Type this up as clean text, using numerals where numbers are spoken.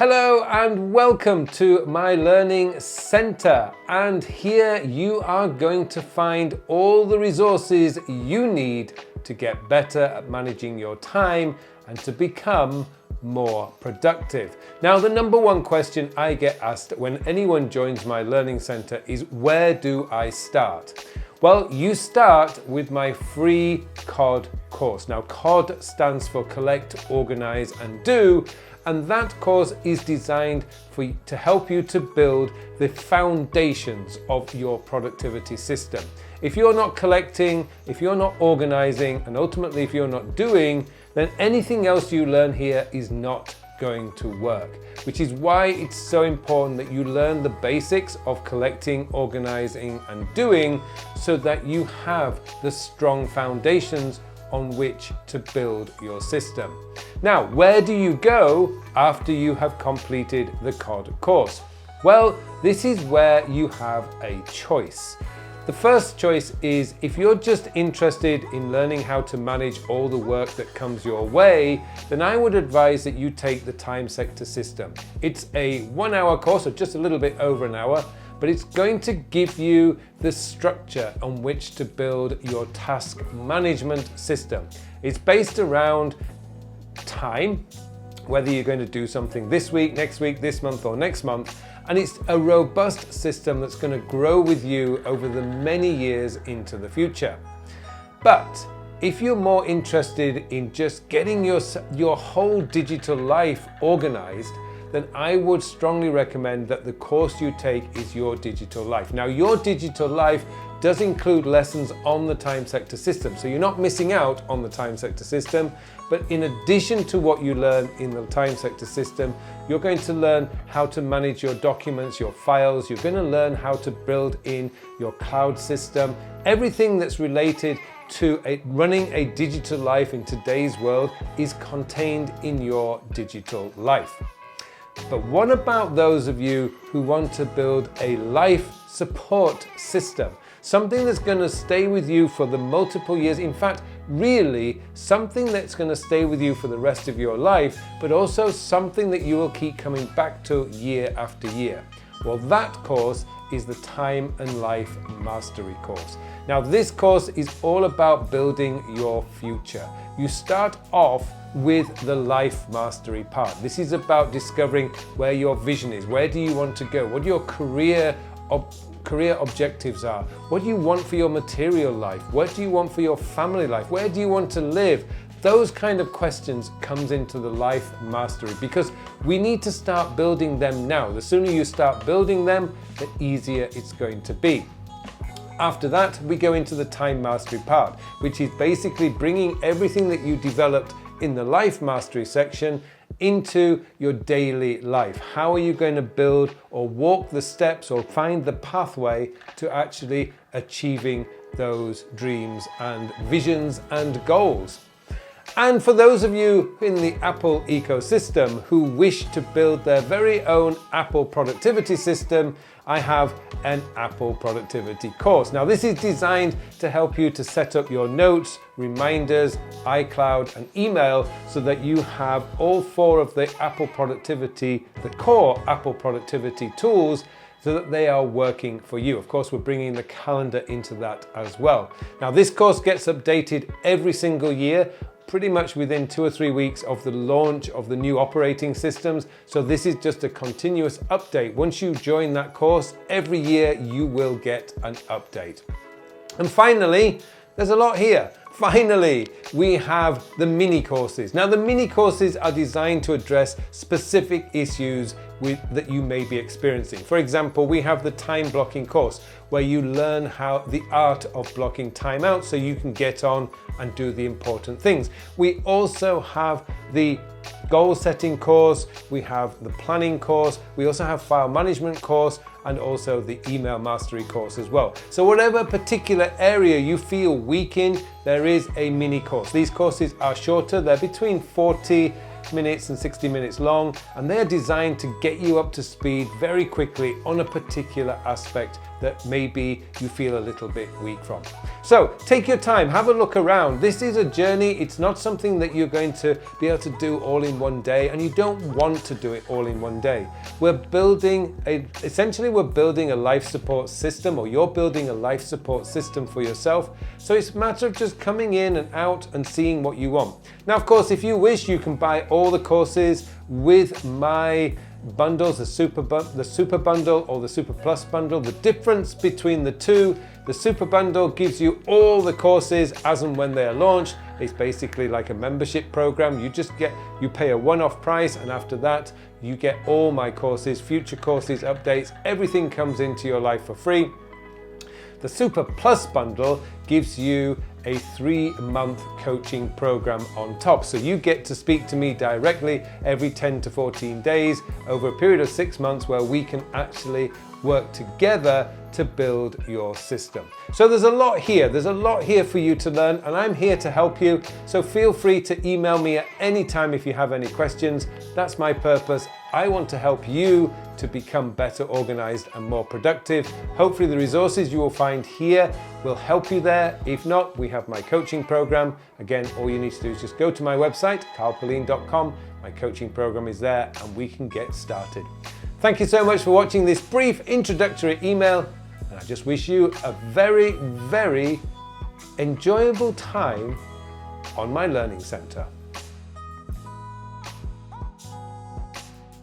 Hello and welcome to my learning center, and here you are going to find all the resources you need to get better at managing your time and to become more productive. Now, the number one question I get asked when anyone joins my learning center is, where do I start? Well, you start with my free COD course. Now, COD stands for Collect, Organize and Do, and that course is designed to help you to build the foundations of your productivity system. If you're not collecting, if you're not organizing, and ultimately if you're not doing, then anything else you learn here is not going to work, which is why it's so important that you learn the basics of collecting, organizing, and doing so that you have the strong foundations on which to build your system. Now, where do you go after you have completed the COD course? Well, this is where you have a choice. The first choice is, if you're just interested in learning how to manage all the work that comes your way, then I would advise that you take the time sector system. It's a 1 hour course, or just a little bit over an hour, but it's going to give you the structure on which to build your task management system. It's based around time, whether you're going to do something this week, this month, or next month, and it's a robust system that's going to grow with you over the many years into the future. But if you're more interested in just getting your whole digital life organized, then I would strongly recommend that the course you take is Your Digital Life. Now, Your Digital Life does include lessons on the time sector system, so you're not missing out on the time sector system, but in addition to what you learn in the time sector system, you're going to learn how to manage your documents, your files, you're going to learn how to build in your cloud system, everything that's related to running a digital life in today's world is contained in Your Digital Life. But what about those of you who want to build a life support system? Something that's going to stay with you for the multiple years. In fact, really something that's going to stay with you for the rest of your life, but also something that you will keep coming back to year after year. Well, that course is the Time and Life Mastery course. Now, this course is all about building your future. You start off with the life mastery part. This is about discovering where your vision is. Where do you want to go? What your career objectives are? What do you want for your material life? What do you want for your family life? Where do you want to live? Those kind of questions comes into the life mastery, because we need to start building them now. The sooner you start building them, the easier it's going to be. After that, we go into the time mastery part, which is basically bringing everything that you developed in the life mastery section into your daily life. How are you going to build or walk the steps or find the pathway to actually achieving those dreams and visions and goals? And for those of you in the Apple ecosystem who wish to build their very own Apple productivity system, I have an Apple productivity course. Now, this is designed to help you to set up your notes, reminders, iCloud, and email so that you have all four of the Apple productivity, the core Apple productivity tools, so that they are working for you. Of course, we're bringing the calendar into that as well. Now, this course gets updated every single year, pretty much within 2 or 3 weeks of the launch of the new operating systems. So this is just a continuous update. Once you join that course, every year you will get an update. And finally, there's a lot here. Finally, we have the mini courses. Now, the mini courses are designed to address specific issues that you may be experiencing. For example, we have the time blocking course, where you learn the art of blocking time out so you can get on and do the important things. We also have the goal setting course, we have the planning course, we also have file management course, and also the email mastery course as well. So whatever particular area you feel weak in, there is a mini course. These courses are shorter, they're between 40 minutes and 60 minutes long, and they're designed to get you up to speed very quickly on a particular aspect that maybe you feel a little bit weak from. So take your time, have a look around. This is a journey. It's not something that you're going to be able to do all in one day, and you don't want to do it all in one day. Essentially we're building a life support system, or you're building a life support system for yourself. So it's a matter of just coming in and out and seeing what you want. Now, of course, if you wish, you can buy all the courses with my bundles, the super bundle or the super plus bundle. The difference between the two, the super bundle gives you all the courses as and when they are launched. It's basically like a membership program. You pay a one-off price, and after that you get all my courses, future courses, updates, everything comes into your life for free. The Super Plus bundle gives you a 3-month coaching program on top. So you get to speak to me directly every 10 to 14 days over a period of 6 months, where we can actually work together to build your system. So there's a lot here. There's a lot here for you to learn, and I'm here to help you. So feel free to email me at any time if you have any questions. That's my purpose. I want to help you to become better organized and more productive. Hopefully the resources you will find here will help you there. If not, we have my coaching program. Again, all you need to do is just go to my website, carlpullein.com. My coaching program is there, and we can get started. Thank you so much for watching this brief introductory email, and I just wish you a very, very enjoyable time on my Learning Center.